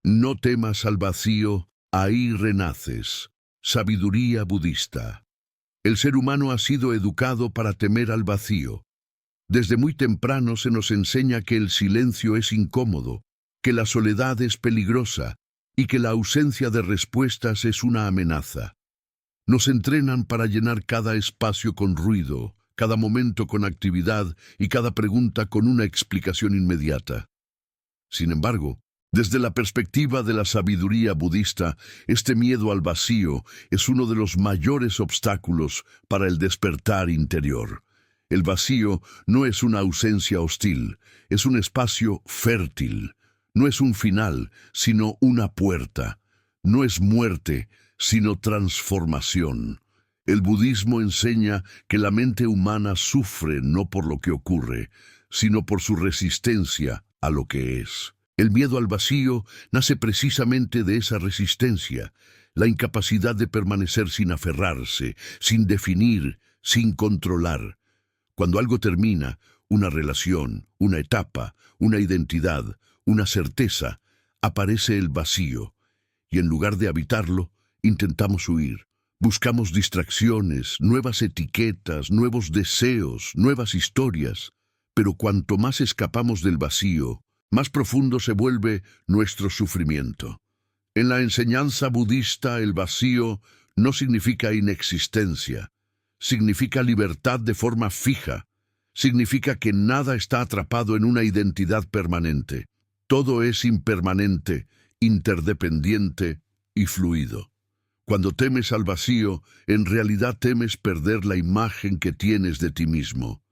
No temas al vacío, ahí renaces. Sabiduría budista. El ser humano ha sido educado para temer al vacío. Desde muy temprano se nos enseña que el silencio es incómodo, que la soledad es peligrosa y que la ausencia de respuestas es una amenaza. Nos entrenan para llenar cada espacio con ruido, cada momento con actividad y cada pregunta con una explicación inmediata. Sin embargo, desde la perspectiva de la sabiduría budista, este miedo al vacío es uno de los mayores obstáculos para el despertar interior. El vacío no es una ausencia hostil, es un espacio fértil. No es un final, sino una puerta. No es muerte, sino transformación. El budismo enseña que la mente humana sufre no por lo que ocurre, sino por su resistencia a lo que es. El miedo al vacío nace precisamente de esa resistencia, la incapacidad de permanecer sin aferrarse, sin definir, sin controlar. Cuando algo termina, una relación, una etapa, una identidad, una certeza, aparece el vacío, y en lugar de habitarlo, intentamos huir. Buscamos distracciones, nuevas etiquetas, nuevos deseos, nuevas historias, pero cuanto más escapamos del vacío, más profundo se vuelve nuestro sufrimiento. En la enseñanza budista, el vacío no significa inexistencia, significa libertad de forma fija, significa que nada está atrapado en una identidad permanente. Todo es impermanente, interdependiente y fluido. Cuando temes al vacío, en realidad temes perder la imagen que tienes de ti mismo.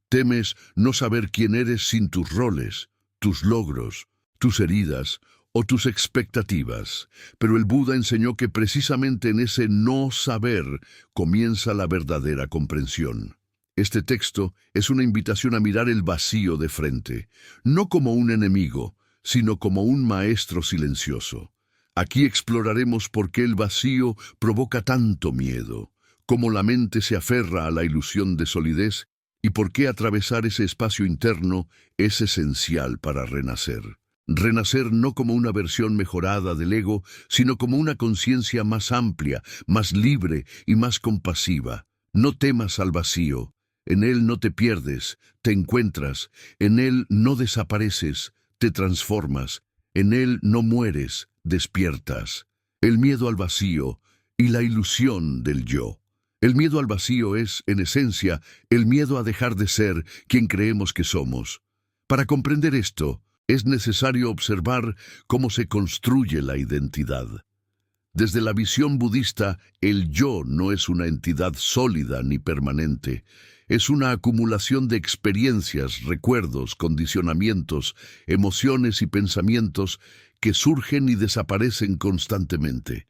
Temes no saber quién eres sin tus roles, tus logros, tus heridas o tus expectativas. Pero el Buda enseñó que precisamente en ese no saber comienza la verdadera comprensión. Este texto es una invitación a mirar el vacío de frente, no como un enemigo, sino como un maestro silencioso. Aquí exploraremos por qué el vacío provoca tanto miedo, cómo la mente se aferra a la ilusión de solidez y por qué atravesar ese espacio interno es esencial para renacer. Renacer no como una versión mejorada del ego, sino como una conciencia más amplia, más libre y más compasiva. No temas al vacío. En él no te pierdes, te encuentras. En él no desapareces, te transformas. En él no mueres, despiertas. El miedo al vacío y la ilusión del yo. El miedo al vacío es, en esencia, el miedo a dejar de ser quien creemos que somos. Para comprender esto, es necesario observar cómo se construye la identidad. Desde la visión budista, el yo no es una entidad sólida ni permanente. Es una acumulación de experiencias, recuerdos, condicionamientos, emociones y pensamientos que surgen y desaparecen constantemente.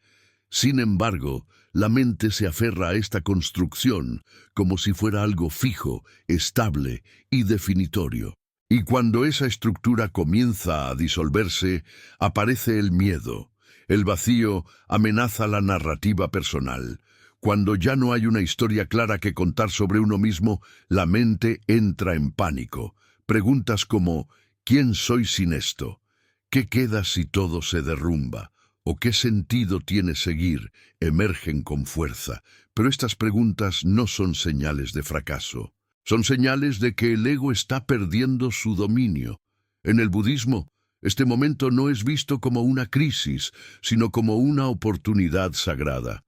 Sin embargo, la mente se aferra a esta construcción como si fuera algo fijo, estable y definitorio. Y cuando esa estructura comienza a disolverse, aparece el miedo. El vacío amenaza la narrativa personal. Cuando ya no hay una historia clara que contar sobre uno mismo, la mente entra en pánico. Preguntas como, ¿quién soy sin esto? ¿Qué queda si todo se derrumba? ¿O qué sentido tiene seguir? Emergen con fuerza. Pero estas preguntas no son señales de fracaso. Son señales de que el ego está perdiendo su dominio. En el budismo, este momento no es visto como una crisis, sino como una oportunidad sagrada.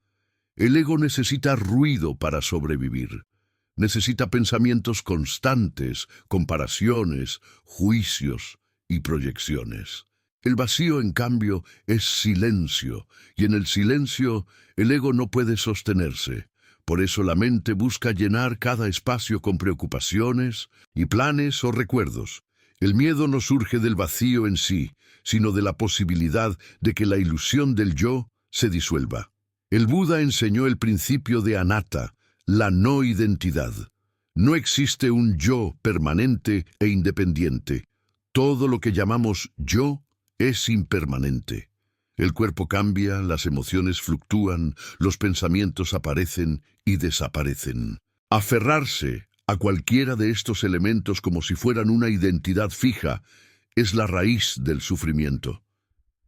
El ego necesita ruido para sobrevivir. Necesita pensamientos constantes, comparaciones, juicios y proyecciones. El vacío, en cambio, es silencio, y en el silencio el ego no puede sostenerse. Por eso la mente busca llenar cada espacio con preocupaciones y planes o recuerdos. El miedo no surge del vacío en sí, sino de la posibilidad de que la ilusión del yo se disuelva. El Buda enseñó el principio de anatta, la no identidad. No existe un yo permanente e independiente. Todo lo que llamamos yo es impermanente. El cuerpo cambia, las emociones fluctúan, los pensamientos aparecen y desaparecen. Aferrarse a cualquiera de estos elementos como si fueran una identidad fija es la raíz del sufrimiento.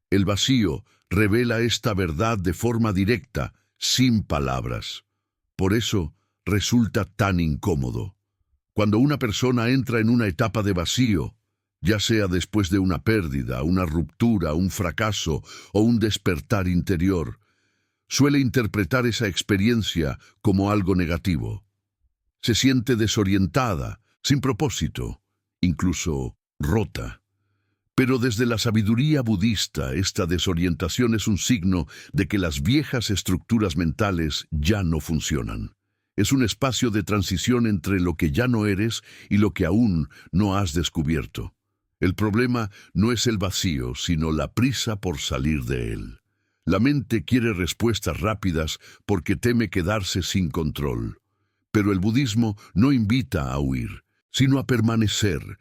El vacío revela esta verdad de forma directa, sin palabras. Por eso resulta tan incómodo. Cuando una persona entra en una etapa de vacío, ya sea después de una pérdida, una ruptura, un fracaso o un despertar interior, suele interpretar esa experiencia como algo negativo. Se siente desorientada, sin propósito, incluso rota. Pero desde la sabiduría budista, esta desorientación es un signo de que las viejas estructuras mentales ya no funcionan. Es un espacio de transición entre lo que ya no eres y lo que aún no has descubierto. El problema no es el vacío, sino la prisa por salir de él. La mente quiere respuestas rápidas porque teme quedarse sin control. Pero el budismo no invita a huir, sino a permanecer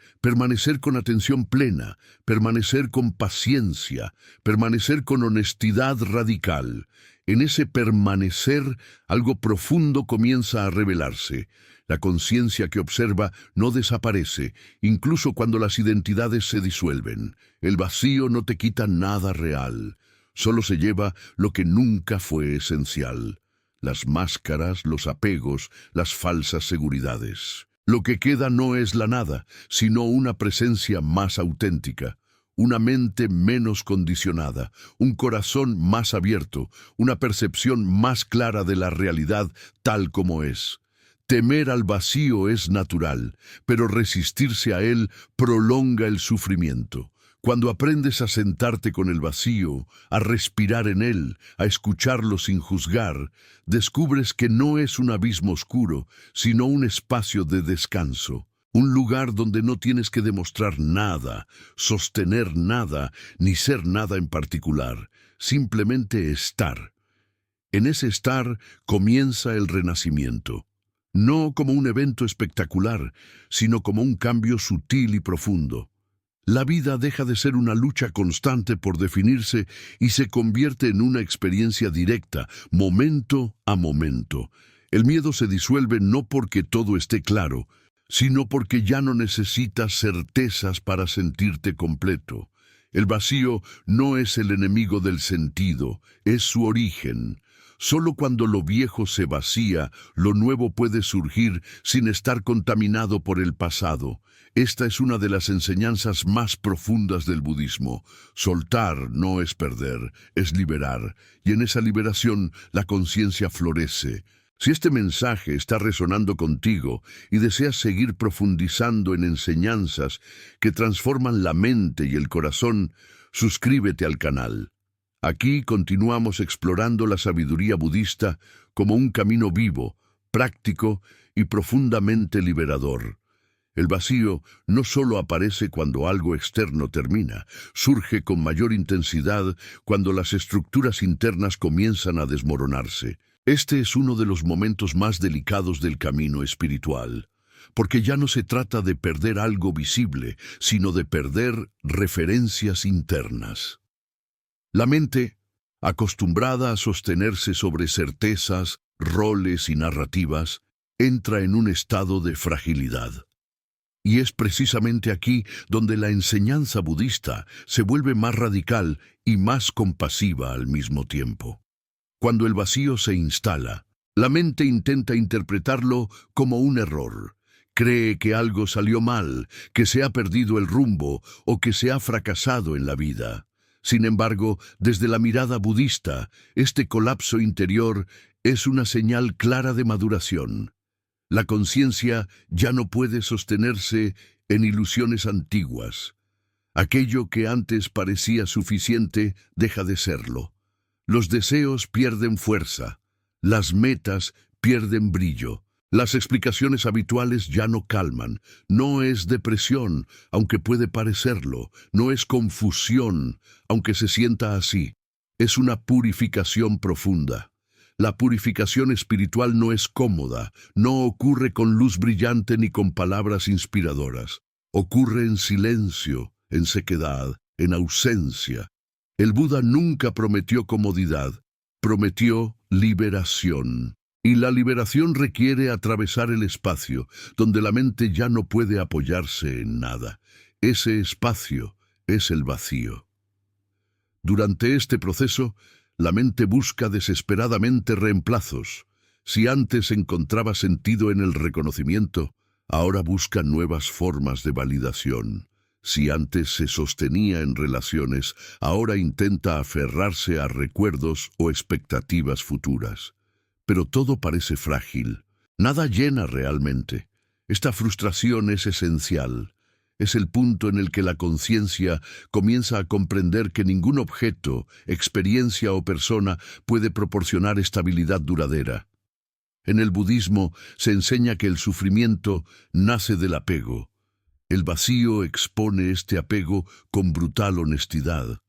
con atención plena, permanecer con paciencia, permanecer con honestidad radical. En ese permanecer, algo profundo comienza a revelarse. La conciencia que observa no desaparece, incluso cuando las identidades se disuelven. El vacío no te quita nada real, solo se lleva lo que nunca fue esencial. Las máscaras, los apegos, las falsas seguridades. Lo que queda no es la nada, sino una presencia más auténtica, una mente menos condicionada, un corazón más abierto, una percepción más clara de la realidad tal como es. Temer al vacío es natural, pero resistirse a él prolonga el sufrimiento. Cuando aprendes a sentarte con el vacío, a respirar en él, a escucharlo sin juzgar, descubres que no es un abismo oscuro, sino un espacio de descanso, un lugar donde no tienes que demostrar nada, sostener nada, ni ser nada en particular, simplemente estar. En ese estar comienza el renacimiento, no como un evento espectacular, sino como un cambio sutil y profundo. La vida deja de ser una lucha constante por definirse y se convierte en una experiencia directa, momento a momento. El miedo se disuelve no porque todo esté claro, sino porque ya no necesitas certezas para sentirte completo. El vacío no es el enemigo del sentido, es su origen. Solo cuando lo viejo se vacía, lo nuevo puede surgir sin estar contaminado por el pasado. Esta es una de las enseñanzas más profundas del budismo. Soltar no es perder, es liberar, y en esa liberación la conciencia florece. Si este mensaje está resonando contigo y deseas seguir profundizando en enseñanzas que transforman la mente y el corazón, suscríbete al canal. Aquí continuamos explorando la sabiduría budista como un camino vivo, práctico y profundamente liberador. El vacío no solo aparece cuando algo externo termina, surge con mayor intensidad cuando las estructuras internas comienzan a desmoronarse. Este es uno de los momentos más delicados del camino espiritual, porque ya no se trata de perder algo visible, sino de perder referencias internas. La mente, acostumbrada a sostenerse sobre certezas, roles y narrativas, entra en un estado de fragilidad. Y es precisamente aquí donde la enseñanza budista se vuelve más radical y más compasiva al mismo tiempo. Cuando el vacío se instala, la mente intenta interpretarlo como un error. Cree que algo salió mal, que se ha perdido el rumbo o que se ha fracasado en la vida. Sin embargo, desde la mirada budista, este colapso interior es una señal clara de maduración. La conciencia ya no puede sostenerse en ilusiones antiguas. Aquello que antes parecía suficiente deja de serlo. Los deseos pierden fuerza, las metas pierden brillo. Las explicaciones habituales ya no calman. No es depresión, aunque puede parecerlo. No es confusión, aunque se sienta así. Es una purificación profunda. La purificación espiritual no es cómoda, no ocurre con luz brillante ni con palabras inspiradoras. Ocurre en silencio, en sequedad, en ausencia. El Buda nunca prometió comodidad, prometió liberación. Y la liberación requiere atravesar el espacio, donde la mente ya no puede apoyarse en nada. Ese espacio es el vacío. Durante este proceso, la mente busca desesperadamente reemplazos. Si antes encontraba sentido en el reconocimiento, ahora busca nuevas formas de validación. Si antes se sostenía en relaciones, ahora intenta aferrarse a recuerdos o expectativas futuras. Pero todo parece frágil. Nada llena realmente. Esta frustración es esencial. Es el punto en el que la conciencia comienza a comprender que ningún objeto, experiencia o persona puede proporcionar estabilidad duradera. En el budismo se enseña que el sufrimiento nace del apego. El vacío expone este apego con brutal honestidad.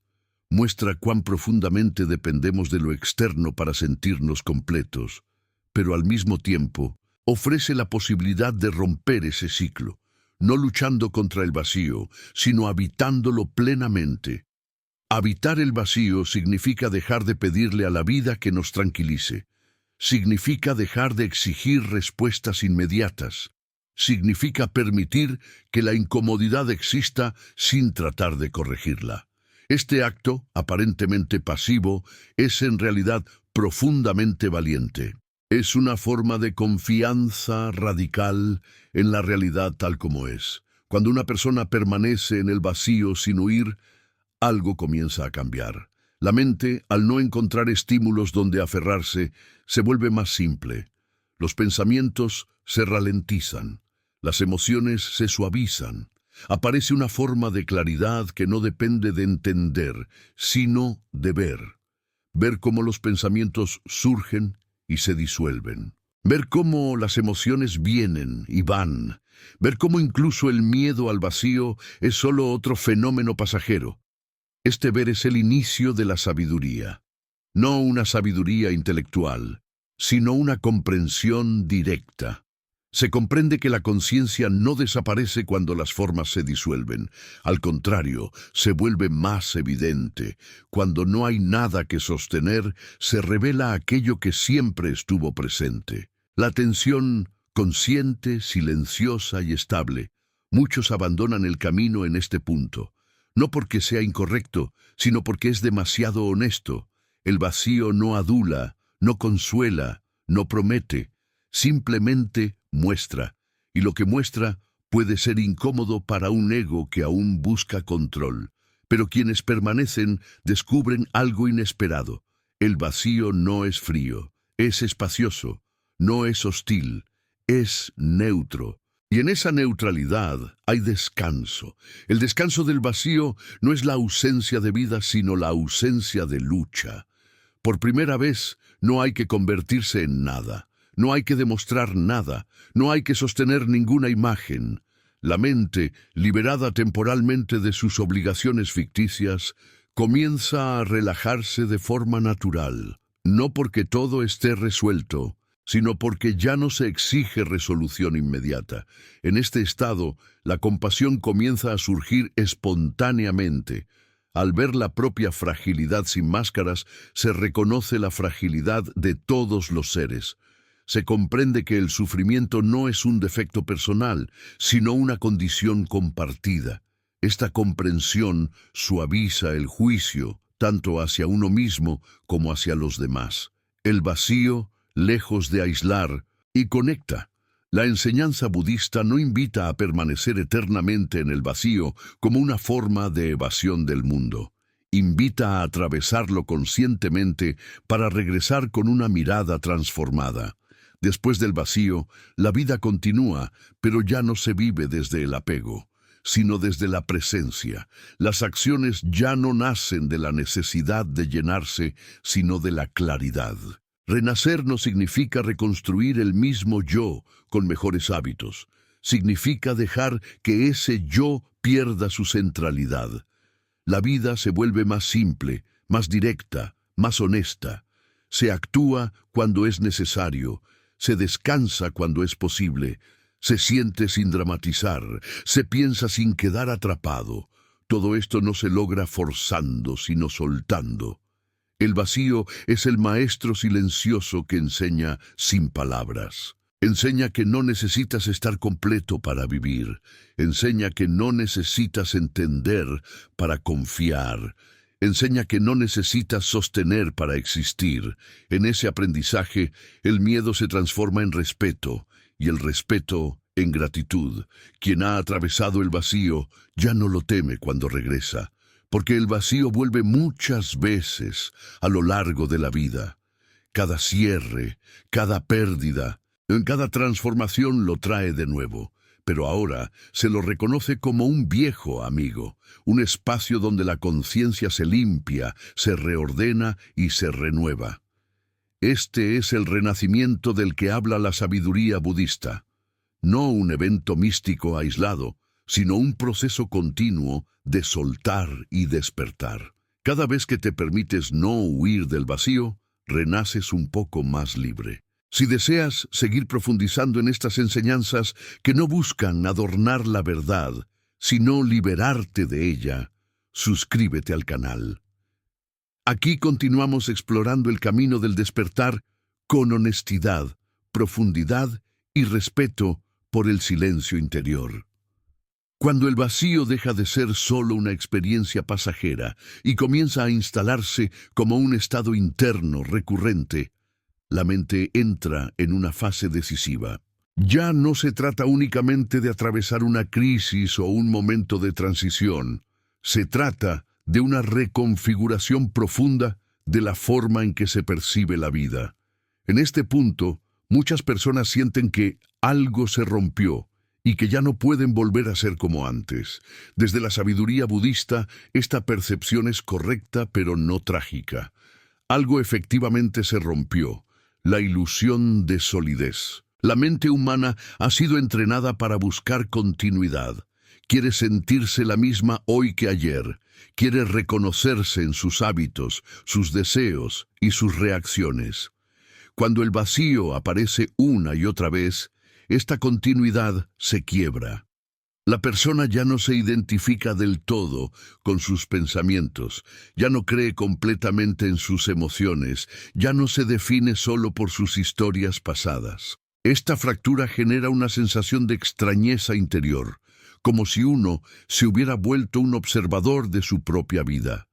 Muestra cuán profundamente dependemos de lo externo para sentirnos completos, pero al mismo tiempo ofrece la posibilidad de romper ese ciclo, no luchando contra el vacío, sino habitándolo plenamente. Habitar el vacío significa dejar de pedirle a la vida que nos tranquilice. Significa dejar de exigir respuestas inmediatas. Significa permitir que la incomodidad exista sin tratar de corregirla. Este acto, aparentemente pasivo, es en realidad profundamente valiente. Es una forma de confianza radical en la realidad tal como es. Cuando una persona permanece en el vacío sin huir, algo comienza a cambiar. La mente, al no encontrar estímulos donde aferrarse, se vuelve más simple. Los pensamientos se ralentizan. Las emociones se suavizan. Aparece una forma de claridad que no depende de entender, sino de ver. Ver cómo los pensamientos surgen y se disuelven. Ver cómo las emociones vienen y van. Ver cómo incluso el miedo al vacío es solo otro fenómeno pasajero. Este ver es el inicio de la sabiduría. No una sabiduría intelectual, sino una comprensión directa. Se comprende que la conciencia no desaparece cuando las formas se disuelven. Al contrario, se vuelve más evidente. Cuando no hay nada que sostener, se revela aquello que siempre estuvo presente. La atención consciente, silenciosa y estable. Muchos abandonan el camino en este punto. No porque sea incorrecto, sino porque es demasiado honesto. El vacío no adula, no consuela, no promete. Simplemente muestra, y lo que muestra puede ser incómodo para un ego que aún busca control. Pero quienes permanecen descubren algo inesperado. El vacío no es frío, es espacioso, no es hostil, es neutro. Y en esa neutralidad hay descanso. El descanso del vacío no es la ausencia de vida, sino la ausencia de lucha. Por primera vez, no hay que convertirse en nada. No hay que demostrar nada, no hay que sostener ninguna imagen. La mente, liberada temporalmente de sus obligaciones ficticias, comienza a relajarse de forma natural, no porque todo esté resuelto, sino porque ya no se exige resolución inmediata. En este estado, la compasión comienza a surgir espontáneamente. Al ver la propia fragilidad sin máscaras, se reconoce la fragilidad de todos los seres. Se comprende que el sufrimiento no es un defecto personal, sino una condición compartida. Esta comprensión suaviza el juicio, tanto hacia uno mismo como hacia los demás. El vacío, lejos de aislar, y conecta. La enseñanza budista no invita a permanecer eternamente en el vacío como una forma de evasión del mundo. Invita a atravesarlo conscientemente para regresar con una mirada transformada. Después del vacío, la vida continúa, pero ya no se vive desde el apego, sino desde la presencia. Las acciones ya no nacen de la necesidad de llenarse, sino de la claridad. Renacer no significa reconstruir el mismo yo con mejores hábitos. Significa dejar que ese yo pierda su centralidad. La vida se vuelve más simple, más directa, más honesta. Se actúa cuando es necesario. Se descansa cuando es posible, se siente sin dramatizar, se piensa sin quedar atrapado. Todo esto no se logra forzando, sino soltando. El vacío es el maestro silencioso que enseña sin palabras. Enseña que no necesitas estar completo para vivir. Enseña que no necesitas entender para confiar. Enseña que no necesitas sostener para existir. En ese aprendizaje, el miedo se transforma en respeto y el respeto en gratitud. Quien ha atravesado el vacío ya no lo teme cuando regresa, porque el vacío vuelve muchas veces a lo largo de la vida. Cada cierre, cada pérdida, en cada transformación lo trae de nuevo, pero ahora se lo reconoce como un viejo amigo, un espacio donde la conciencia se limpia, se reordena y se renueva. Este es el renacimiento del que habla la sabiduría budista. No un evento místico aislado, sino un proceso continuo de soltar y despertar. Cada vez que te permites no huir del vacío, renaces un poco más libre. Si deseas seguir profundizando en estas enseñanzas que no buscan adornar la verdad, sino liberarte de ella, suscríbete al canal. Aquí continuamos explorando el camino del despertar con honestidad, profundidad y respeto por el silencio interior. Cuando el vacío deja de ser solo una experiencia pasajera y comienza a instalarse como un estado interno recurrente, la mente entra en una fase decisiva. Ya no se trata únicamente de atravesar una crisis o un momento de transición. Se trata de una reconfiguración profunda de la forma en que se percibe la vida. En este punto, muchas personas sienten que algo se rompió y que ya no pueden volver a ser como antes. Desde la sabiduría budista, esta percepción es correcta pero no trágica. Algo efectivamente se rompió, la ilusión de solidez. La mente humana ha sido entrenada para buscar continuidad. Quiere sentirse la misma hoy que ayer. Quiere reconocerse en sus hábitos, sus deseos y sus reacciones. Cuando el vacío aparece una y otra vez, esta continuidad se quiebra. La persona ya no se identifica del todo con sus pensamientos, ya no cree completamente en sus emociones, ya no se define solo por sus historias pasadas. Esta fractura genera una sensación de extrañeza interior, como si uno se hubiera vuelto un observador de su propia vida.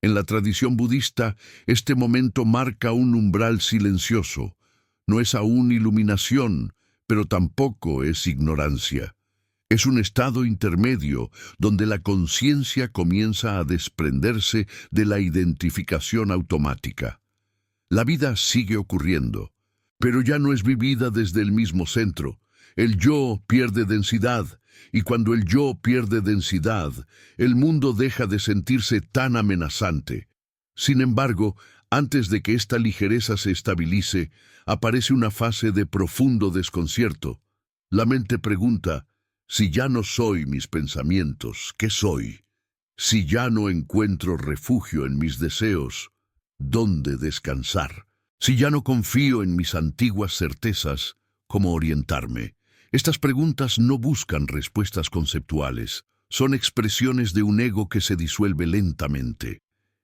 En la tradición budista, este momento marca un umbral silencioso. No es aún iluminación, pero tampoco es ignorancia. Es un estado intermedio donde la conciencia comienza a desprenderse de la identificación automática. La vida sigue ocurriendo, pero ya no es vivida desde el mismo centro. El yo pierde densidad, y cuando el yo pierde densidad, el mundo deja de sentirse tan amenazante. Sin embargo, antes de que esta ligereza se estabilice, aparece una fase de profundo desconcierto. La mente pregunta: si ya no soy mis pensamientos, ¿qué soy? Si ya no encuentro refugio en mis deseos, ¿dónde descansar? Si ya no confío en mis antiguas certezas, ¿cómo orientarme? Estas preguntas no buscan respuestas conceptuales, son expresiones de un ego que se disuelve lentamente.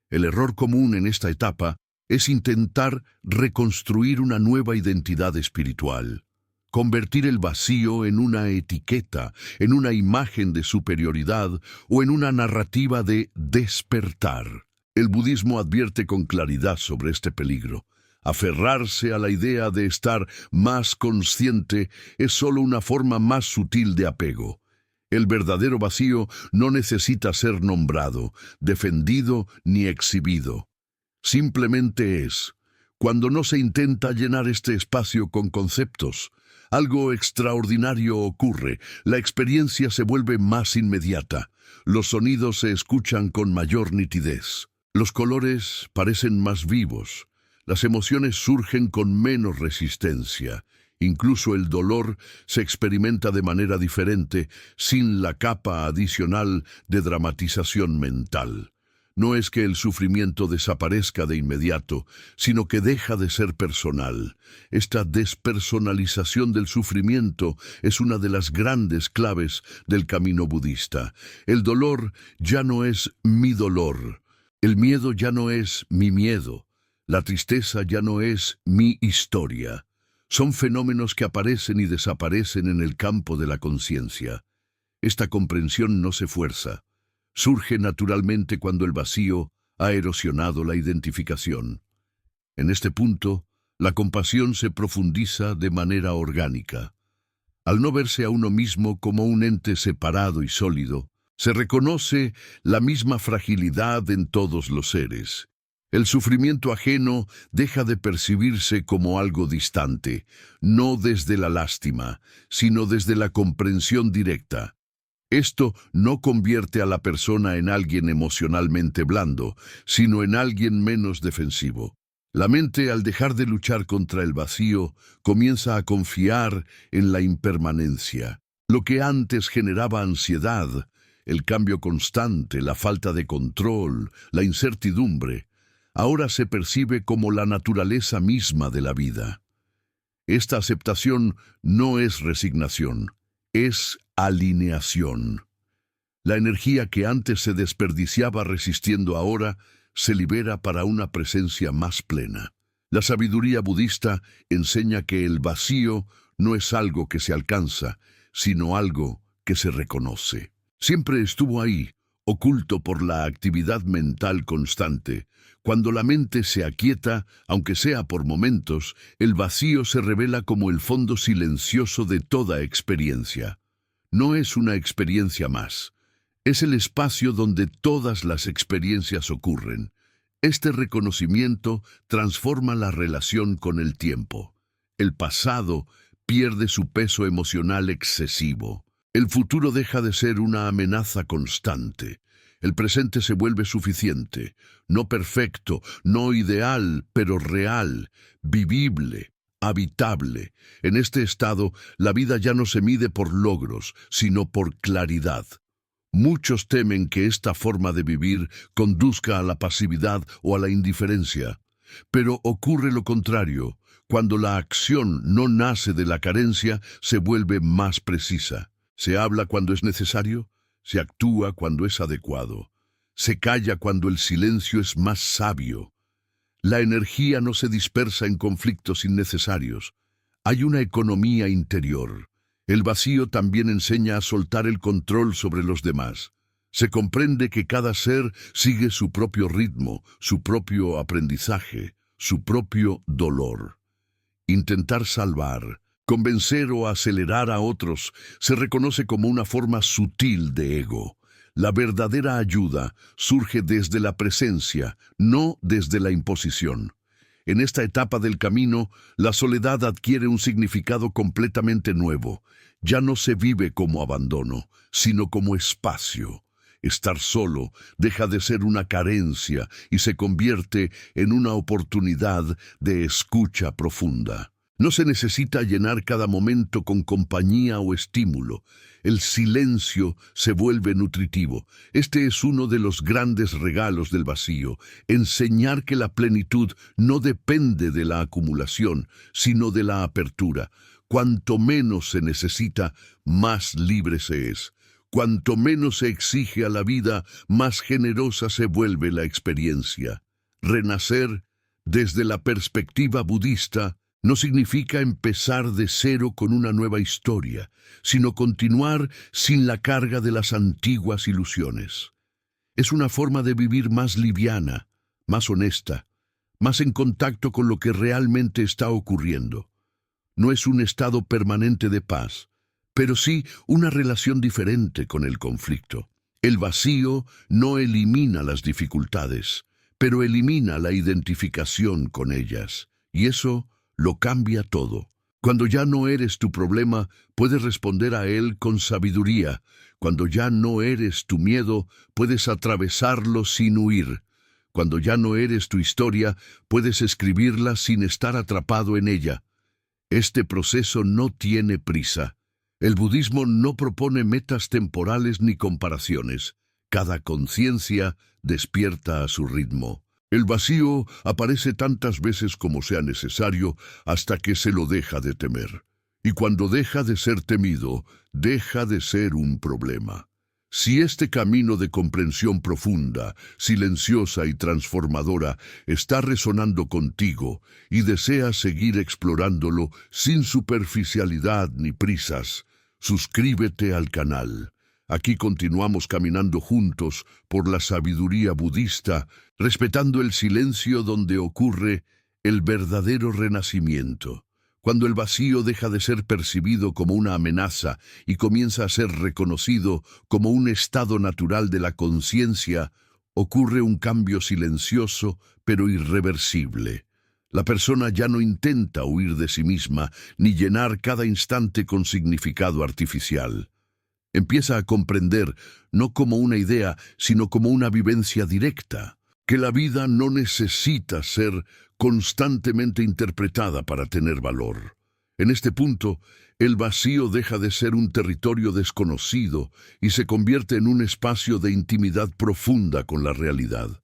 El error común en esta etapa es intentar reconstruir una nueva identidad espiritual, convertir el vacío en una etiqueta, en una imagen de superioridad o en una narrativa de despertar. El budismo advierte con claridad sobre este peligro. Aferrarse a la idea de estar más consciente es solo una forma más sutil de apego. El verdadero vacío no necesita ser nombrado, defendido ni exhibido. Simplemente es. Cuando no se intenta llenar este espacio con conceptos, algo extraordinario ocurre. La experiencia se vuelve más inmediata. Los sonidos se escuchan con mayor nitidez. Los colores parecen más vivos. Las emociones surgen con menos resistencia. Incluso el dolor se experimenta de manera diferente, sin la capa adicional de dramatización mental. No es que el sufrimiento desaparezca de inmediato, sino que deja de ser personal. Esta despersonalización del sufrimiento es una de las grandes claves del camino budista. El dolor ya no es mi dolor. El miedo ya no es mi miedo. La tristeza ya no es mi historia. Son fenómenos que aparecen y desaparecen en el campo de la conciencia. Esta comprensión no se fuerza. Surge naturalmente cuando el vacío ha erosionado la identificación. En este punto, la compasión se profundiza de manera orgánica. Al no verse a uno mismo como un ente separado y sólido, se reconoce la misma fragilidad en todos los seres. El sufrimiento ajeno deja de percibirse como algo distante, no desde la lástima, sino desde la comprensión directa. Esto no convierte a la persona en alguien emocionalmente blando, sino en alguien menos defensivo. La mente, al dejar de luchar contra el vacío, comienza a confiar en la impermanencia. Lo que antes generaba ansiedad, el cambio constante, la falta de control, la incertidumbre, ahora se percibe como la naturaleza misma de la vida. Esta aceptación no es resignación, es alineación. La energía que antes se desperdiciaba resistiendo ahora se libera para una presencia más plena. La sabiduría budista enseña que el vacío no es algo que se alcanza, sino algo que se reconoce. Siempre estuvo ahí, oculto por la actividad mental constante. Cuando la mente se aquieta, aunque sea por momentos, el vacío se revela como el fondo silencioso de toda experiencia. No es una experiencia más. Es el espacio donde todas las experiencias ocurren. Este reconocimiento transforma la relación con el tiempo. El pasado pierde su peso emocional excesivo. El futuro deja de ser una amenaza constante. El presente se vuelve suficiente, no perfecto, no ideal, pero real, vivible, habitable. En este estado, la vida ya no se mide por logros, sino por claridad. Muchos temen que esta forma de vivir conduzca a la pasividad o a la indiferencia. Pero ocurre lo contrario. Cuando la acción no nace de la carencia, se vuelve más precisa. Se habla cuando es necesario, se actúa cuando es adecuado, se calla cuando el silencio es más sabio. La energía no se dispersa en conflictos innecesarios. Hay una economía interior. El vacío también enseña a soltar el control sobre los demás. Se comprende que cada ser sigue su propio ritmo, su propio aprendizaje, su propio dolor. Intentar salvar, convencer o acelerar a otros se reconoce como una forma sutil de ego. La verdadera ayuda surge desde la presencia, no desde la imposición. En esta etapa del camino, la soledad adquiere un significado completamente nuevo. Ya no se vive como abandono, sino como espacio. Estar solo deja de ser una carencia y se convierte en una oportunidad de escucha profunda. No se necesita llenar cada momento con compañía o estímulo. El silencio se vuelve nutritivo. Este es uno de los grandes regalos del vacío, enseñar que la plenitud no depende de la acumulación, sino de la apertura. Cuanto menos se necesita, más libre se es. Cuanto menos se exige a la vida, más generosa se vuelve la experiencia. Renacer, desde la perspectiva budista, no significa empezar de cero con una nueva historia, sino continuar sin la carga de las antiguas ilusiones. Es una forma de vivir más liviana, más honesta, más en contacto con lo que realmente está ocurriendo. No es un estado permanente de paz, pero sí una relación diferente con el conflicto. El vacío no elimina las dificultades, pero elimina la identificación con ellas, y eso lo cambia todo. Cuando ya no eres tu problema, puedes responder a él con sabiduría. Cuando ya no eres tu miedo, puedes atravesarlo sin huir. Cuando ya no eres tu historia, puedes escribirla sin estar atrapado en ella. Este proceso no tiene prisa. El budismo no propone metas temporales ni comparaciones. Cada conciencia despierta a su ritmo. El vacío aparece tantas veces como sea necesario hasta que se lo deja de temer. Y cuando deja de ser temido, deja de ser un problema. Si este camino de comprensión profunda, silenciosa y transformadora está resonando contigo y deseas seguir explorándolo sin superficialidad ni prisas, suscríbete al canal. Aquí continuamos caminando juntos por la sabiduría budista, respetando el silencio donde ocurre el verdadero renacimiento. Cuando el vacío deja de ser percibido como una amenaza y comienza a ser reconocido como un estado natural de la conciencia, ocurre un cambio silencioso pero irreversible. La persona ya no intenta huir de sí misma ni llenar cada instante con significado artificial. Empieza a comprender, no como una idea, sino como una vivencia directa, que la vida no necesita ser constantemente interpretada para tener valor. En este punto, el vacío deja de ser un territorio desconocido y se convierte en un espacio de intimidad profunda con la realidad.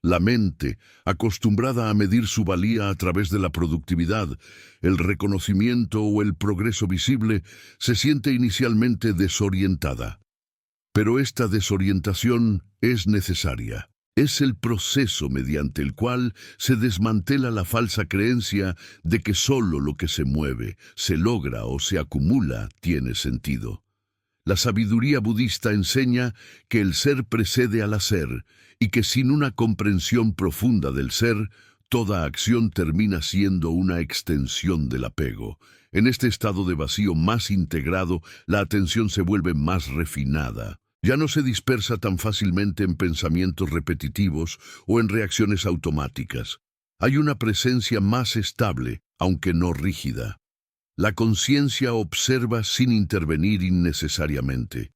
La mente, acostumbrada a medir su valía a través de la productividad, el reconocimiento o el progreso visible, se siente inicialmente desorientada. Pero esta desorientación es necesaria. Es el proceso mediante el cual se desmantela la falsa creencia de que solo lo que se mueve, se logra o se acumula tiene sentido. La sabiduría budista enseña que el ser precede al hacer y que sin una comprensión profunda del ser, toda acción termina siendo una extensión del apego. En este estado de vacío más integrado, la atención se vuelve más refinada. Ya no se dispersa tan fácilmente en pensamientos repetitivos o en reacciones automáticas. Hay una presencia más estable, aunque no rígida. La conciencia observa sin intervenir innecesariamente.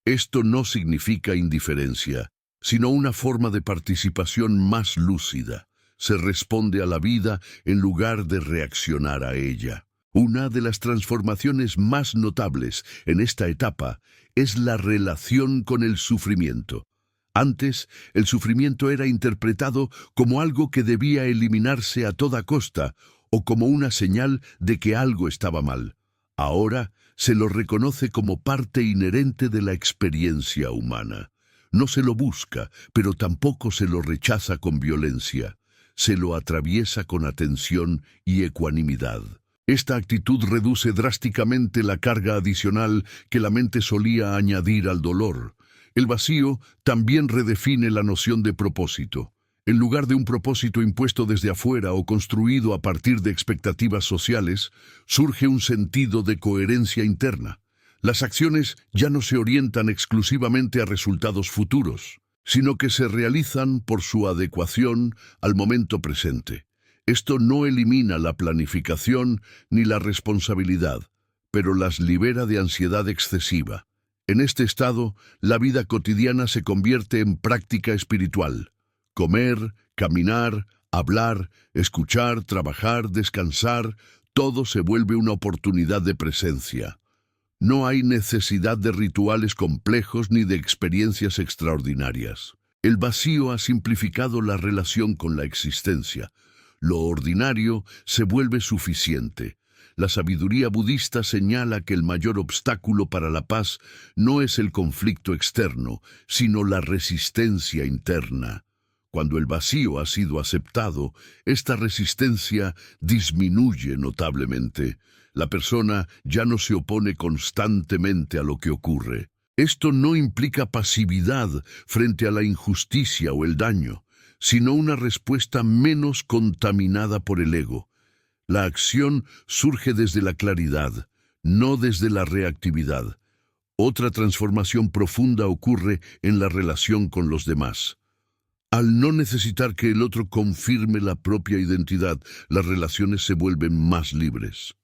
Esto no significa indiferencia, sino una forma de participación más lúcida. Se responde a la vida en lugar de reaccionar a ella. Una de las transformaciones más notables en esta etapa es la relación con el sufrimiento. Antes, el sufrimiento era interpretado como algo que debía eliminarse a toda costa o como una señal de que algo estaba mal. Ahora se lo reconoce como parte inherente de la experiencia humana. No se lo busca, pero tampoco se lo rechaza con violencia. Se lo atraviesa con atención y ecuanimidad. Esta actitud reduce drásticamente la carga adicional que la mente solía añadir al dolor. El vacío también redefine la noción de propósito. En lugar de un propósito impuesto desde afuera o construido a partir de expectativas sociales, surge un sentido de coherencia interna. Las acciones ya no se orientan exclusivamente a resultados futuros, sino que se realizan por su adecuación al momento presente. Esto no elimina la planificación ni la responsabilidad, pero las libera de ansiedad excesiva. En este estado, la vida cotidiana se convierte en práctica espiritual. Comer, caminar, hablar, escuchar, trabajar, descansar, todo se vuelve una oportunidad de presencia. No hay necesidad de rituales complejos ni de experiencias extraordinarias. El vacío ha simplificado la relación con la existencia. Lo ordinario se vuelve suficiente. La sabiduría budista señala que el mayor obstáculo para la paz no es el conflicto externo, sino la resistencia interna. Cuando el vacío ha sido aceptado, esta resistencia disminuye notablemente. La persona ya no se opone constantemente a lo que ocurre. Esto no implica pasividad frente a la injusticia o el daño, sino una respuesta menos contaminada por el ego. La acción surge desde la claridad, no desde la reactividad. Otra transformación profunda ocurre en la relación con los demás. Al no necesitar que el otro confirme la propia identidad, las relaciones se vuelven más libres.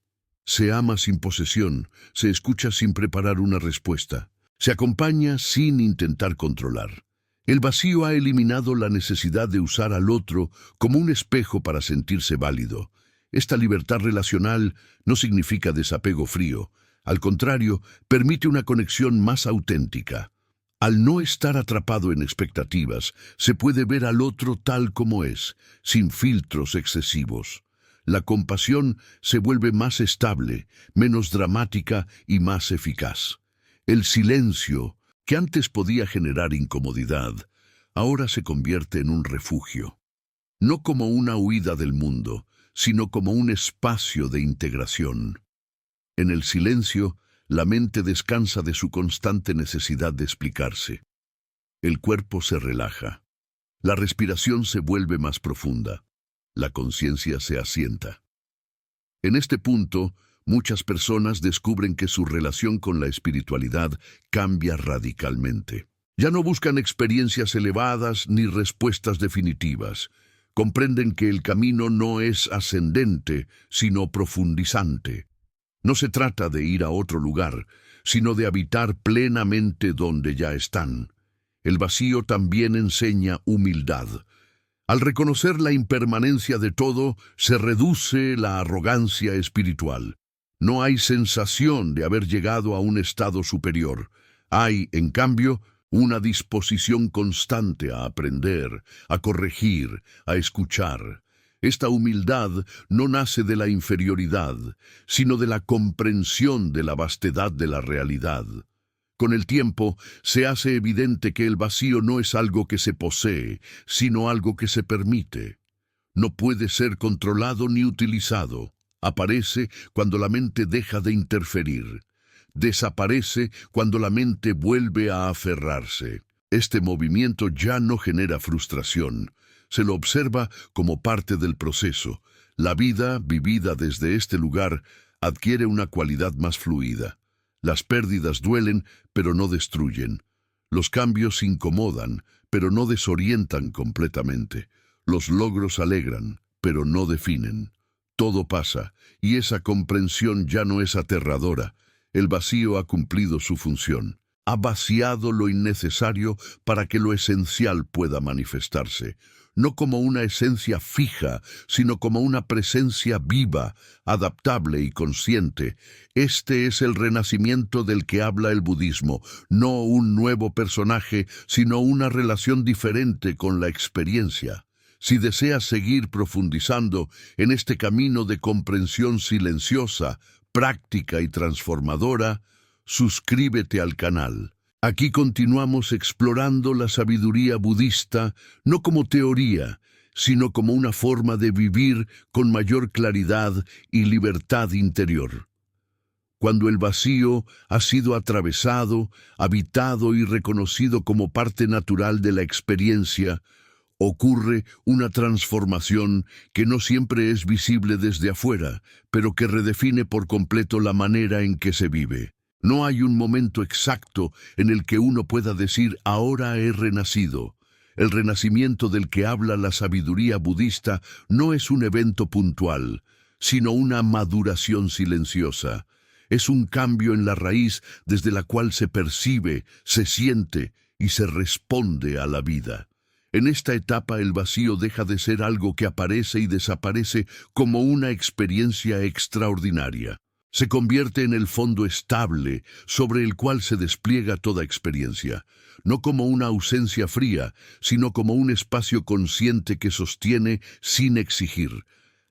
Se ama sin posesión, se escucha sin preparar una respuesta, se acompaña sin intentar controlar. El vacío ha eliminado la necesidad de usar al otro como un espejo para sentirse válido. Esta libertad relacional no significa desapego frío, al contrario, permite una conexión más auténtica. Al no estar atrapado en expectativas, se puede ver al otro tal como es, sin filtros excesivos. La compasión se vuelve más estable, menos dramática y más eficaz. El silencio, que antes podía generar incomodidad, ahora se convierte en un refugio. No como una huida del mundo, sino como un espacio de integración. En el silencio, La mente descansa de su constante necesidad de explicarse. El cuerpo se relaja. La respiración se vuelve más profunda. La conciencia se asienta. En este punto, muchas personas descubren que su relación con la espiritualidad cambia radicalmente. Ya no buscan experiencias elevadas ni respuestas definitivas. Comprenden que el camino no es ascendente, sino profundizante. No se trata de ir a otro lugar, sino de habitar plenamente donde ya están. El vacío también enseña humildad. Al reconocer la impermanencia de todo, se reduce la arrogancia espiritual. No hay sensación de haber llegado a un estado superior. Hay, en cambio, una disposición constante a aprender, a corregir, a escuchar. Esta humildad no nace de la inferioridad, sino de la comprensión de la vastedad de la realidad. Con el tiempo, se hace evidente que el vacío no es algo que se posee, sino algo que se permite. No puede ser controlado ni utilizado. Aparece cuando la mente deja de interferir. Desaparece cuando la mente vuelve a aferrarse. Este movimiento ya no genera frustración. Se lo observa como parte del proceso. La vida, vivida desde este lugar, adquiere una cualidad más fluida. Las pérdidas duelen, pero no destruyen. Los cambios incomodan, pero no desorientan completamente. Los logros alegran, pero no definen. Todo pasa, y esa comprensión ya no es aterradora. El vacío ha cumplido su función. Ha vaciado lo innecesario para que lo esencial pueda manifestarse. No como una esencia fija, sino como una presencia viva, adaptable y consciente. Este es el renacimiento del que habla el budismo, no un nuevo personaje, sino una relación diferente con la experiencia. Si deseas seguir profundizando en este camino de comprensión silenciosa, práctica y transformadora, suscríbete al canal. Aquí continuamos explorando la sabiduría budista, no como teoría, sino como una forma de vivir con mayor claridad y libertad interior. Cuando el vacío ha sido atravesado, habitado y reconocido como parte natural de la experiencia, ocurre una transformación que no siempre es visible desde afuera, pero que redefine por completo la manera en que se vive. No hay un momento exacto en el que uno pueda decir «ahora he renacido». El renacimiento del que habla la sabiduría budista no es un evento puntual, sino una maduración silenciosa. Es un cambio en la raíz desde la cual se percibe, se siente y se responde a la vida. En esta etapa el vacío deja de ser algo que aparece y desaparece como una experiencia extraordinaria. Se convierte en el fondo estable sobre el cual se despliega toda experiencia, no como una ausencia fría, sino como un espacio consciente que sostiene sin exigir.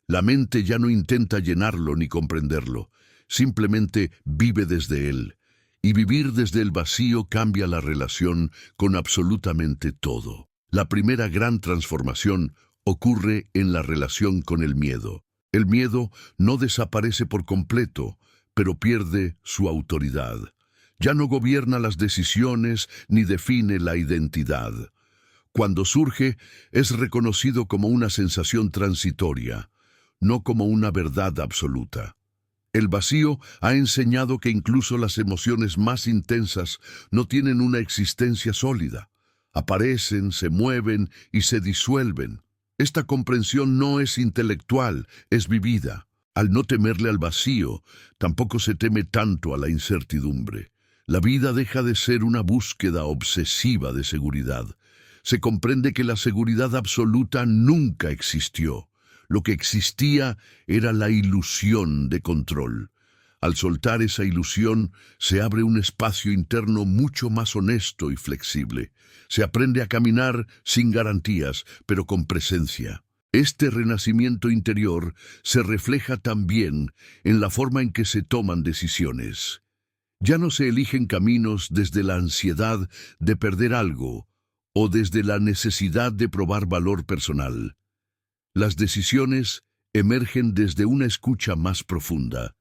La mente ya no intenta llenarlo ni comprenderlo, simplemente vive desde él. Y vivir desde el vacío cambia la relación con absolutamente todo. La primera gran transformación ocurre en la relación con el miedo. El miedo no desaparece por completo, pero pierde su autoridad. Ya no gobierna las decisiones ni define la identidad. Cuando surge, es reconocido como una sensación transitoria, no como una verdad absoluta. El vacío ha enseñado que incluso las emociones más intensas no tienen una existencia sólida. Aparecen, se mueven y se disuelven. Esta comprensión no es intelectual, es vivida. Al no temerle al vacío, tampoco se teme tanto a la incertidumbre. La vida deja de ser una búsqueda obsesiva de seguridad. Se comprende que la seguridad absoluta nunca existió. Lo que existía era la ilusión de control. Al soltar esa ilusión, se abre un espacio interno mucho más honesto y flexible. Se aprende a caminar sin garantías, pero con presencia. Este renacimiento interior se refleja también en la forma en que se toman decisiones. Ya no se eligen caminos desde la ansiedad de perder algo o desde la necesidad de probar valor personal. Las decisiones emergen desde una escucha más profunda.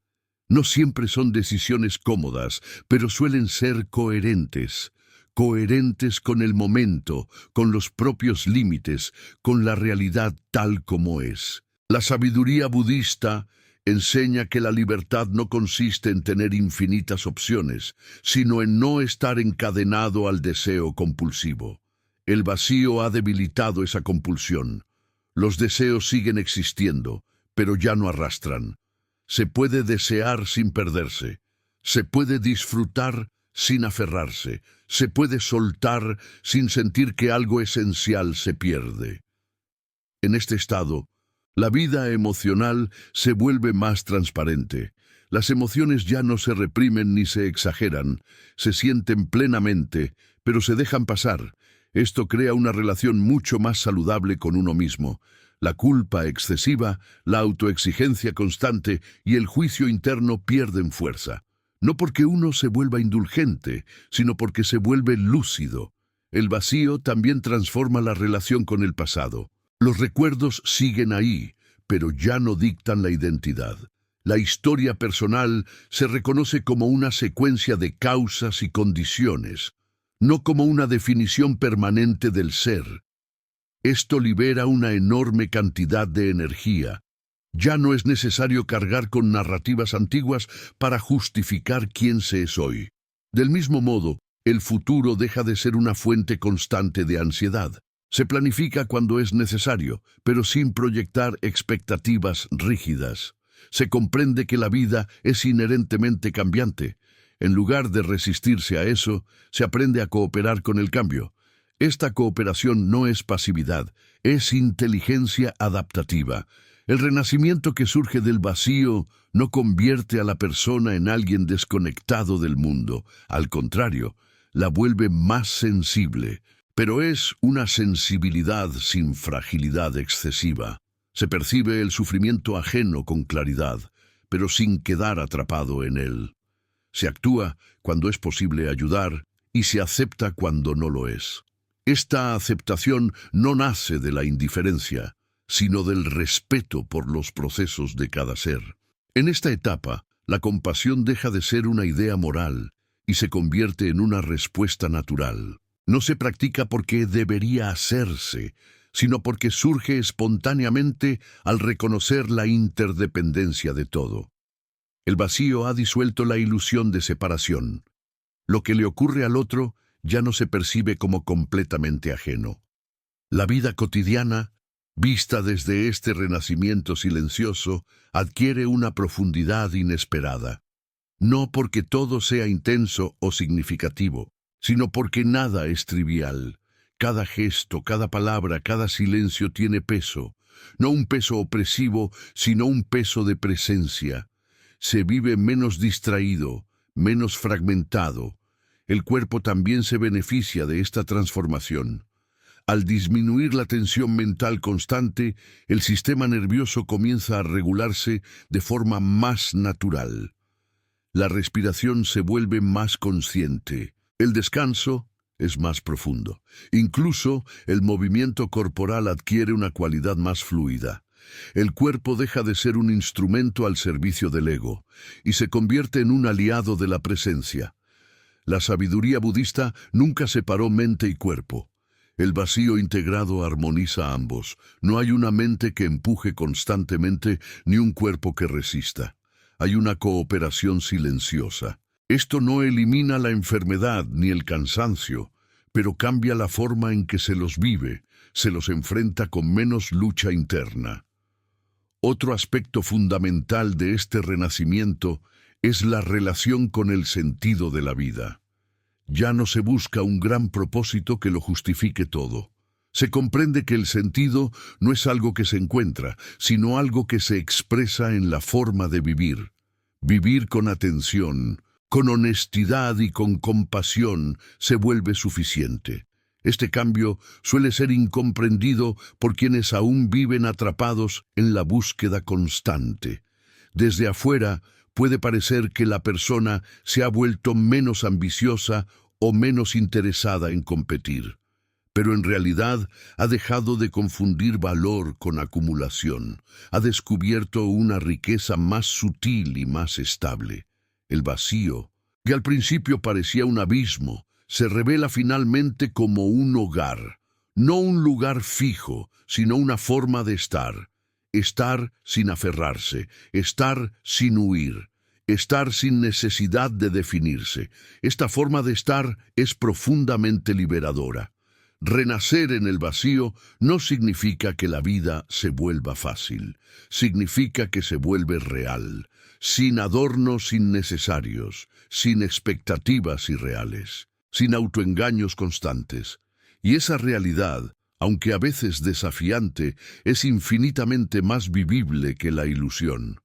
No siempre son decisiones cómodas, pero suelen ser coherentes. Coherentes con el momento, con los propios límites, con la realidad tal como es. La sabiduría budista enseña que la libertad no consiste en tener infinitas opciones, sino en no estar encadenado al deseo compulsivo. El vacío ha debilitado esa compulsión. Los deseos siguen existiendo, pero ya no arrastran. Se puede desear sin perderse. Se puede disfrutar sin aferrarse. Se puede soltar sin sentir que algo esencial se pierde. En este estado, la vida emocional se vuelve más transparente. Las emociones ya no se reprimen ni se exageran, se sienten plenamente, pero se dejan pasar. Esto crea una relación mucho más saludable con uno mismo. La culpa excesiva, la autoexigencia constante y el juicio interno pierden fuerza. No porque uno se vuelva indulgente, sino porque se vuelve lúcido. El vacío también transforma la relación con el pasado. Los recuerdos siguen ahí, pero ya no dictan la identidad. La historia personal se reconoce como una secuencia de causas y condiciones, no como una definición permanente del ser. Esto libera una enorme cantidad de energía. Ya no es necesario cargar con narrativas antiguas para justificar quién se es hoy. Del mismo modo, el futuro deja de ser una fuente constante de ansiedad. Se planifica cuando es necesario, pero sin proyectar expectativas rígidas. Se comprende que la vida es inherentemente cambiante. En lugar de resistirse a eso, se aprende a cooperar con el cambio. Esta cooperación no es pasividad, es inteligencia adaptativa. El renacimiento que surge del vacío no convierte a la persona en alguien desconectado del mundo. Al contrario, la vuelve más sensible. Pero es una sensibilidad sin fragilidad excesiva. Se percibe el sufrimiento ajeno con claridad, pero sin quedar atrapado en él. Se actúa cuando es posible ayudar y se acepta cuando no lo es. Esta aceptación no nace de la indiferencia, sino del respeto por los procesos de cada ser. En esta etapa, la compasión deja de ser una idea moral y se convierte en una respuesta natural. No se practica porque debería hacerse, sino porque surge espontáneamente al reconocer la interdependencia de todo. El vacío ha disuelto la ilusión de separación. Lo que le ocurre al otro ya no se percibe como completamente ajeno. La vida cotidiana, vista desde este renacimiento silencioso, adquiere una profundidad inesperada. No porque todo sea intenso o significativo, sino porque nada es trivial. Cada gesto, cada palabra, cada silencio tiene peso. No un peso opresivo, sino un peso de presencia. Se vive menos distraído, menos fragmentado. El cuerpo también se beneficia de esta transformación. Al disminuir la tensión mental constante, el sistema nervioso comienza a regularse de forma más natural. La respiración se vuelve más consciente. El descanso es más profundo. Incluso el movimiento corporal adquiere una cualidad más fluida. El cuerpo deja de ser un instrumento al servicio del ego y se convierte en un aliado de la presencia. La sabiduría budista nunca separó mente y cuerpo. El vacío integrado armoniza ambos. No hay una mente que empuje constantemente ni un cuerpo que resista. Hay una cooperación silenciosa. Esto no elimina la enfermedad ni el cansancio, pero cambia la forma en que se los vive, se los enfrenta con menos lucha interna. Otro aspecto fundamental de este renacimiento es la relación con el sentido de la vida. Ya no se busca un gran propósito que lo justifique todo. Se comprende que el sentido no es algo que se encuentra, sino algo que se expresa en la forma de vivir. Vivir con atención, con honestidad y con compasión se vuelve suficiente. Este cambio suele ser incomprendido por quienes aún viven atrapados en la búsqueda constante. Desde afuera puede parecer que la persona se ha vuelto menos ambiciosa o menos interesada en competir. pero en realidad ha dejado de confundir valor con acumulación. Ha descubierto una riqueza más sutil y más estable. El vacío, que al principio parecía un abismo, se revela finalmente como un hogar. No un lugar fijo, sino una forma de estar. Estar sin aferrarse, estar sin huir, estar sin necesidad de definirse. Esta forma de estar es profundamente liberadora. Renacer en el vacío no significa que la vida se vuelva fácil, significa que se vuelve real, sin adornos innecesarios, sin expectativas irreales, sin autoengaños constantes. Y esa realidad, aunque a veces desafiante, es infinitamente más vivible que la ilusión.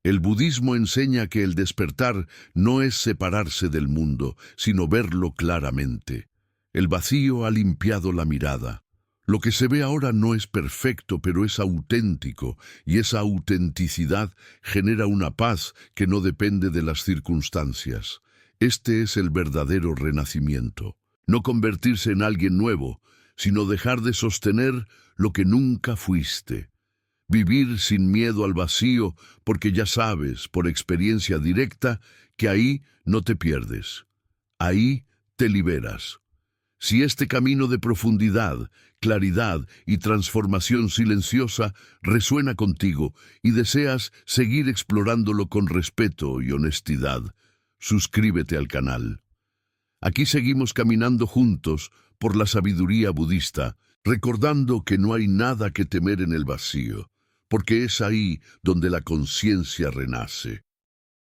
El budismo enseña que el despertar no es separarse del mundo, sino verlo claramente. El vacío ha limpiado la mirada. Lo que se ve ahora no es perfecto, pero es auténtico, y esa autenticidad genera una paz que no depende de las circunstancias. Este es el verdadero renacimiento. No convertirse en alguien nuevo, sino dejar de sostener lo que nunca fuiste. Vivir sin miedo al vacío, porque ya sabes, por experiencia directa, que ahí no te pierdes. Ahí te liberas. Si este camino de profundidad, claridad y transformación silenciosa resuena contigo y deseas seguir explorándolo con respeto y honestidad, suscríbete al canal. Aquí seguimos caminando juntos por la sabiduría budista, recordando que no hay nada que temer en el vacío, porque es ahí donde la conciencia renace.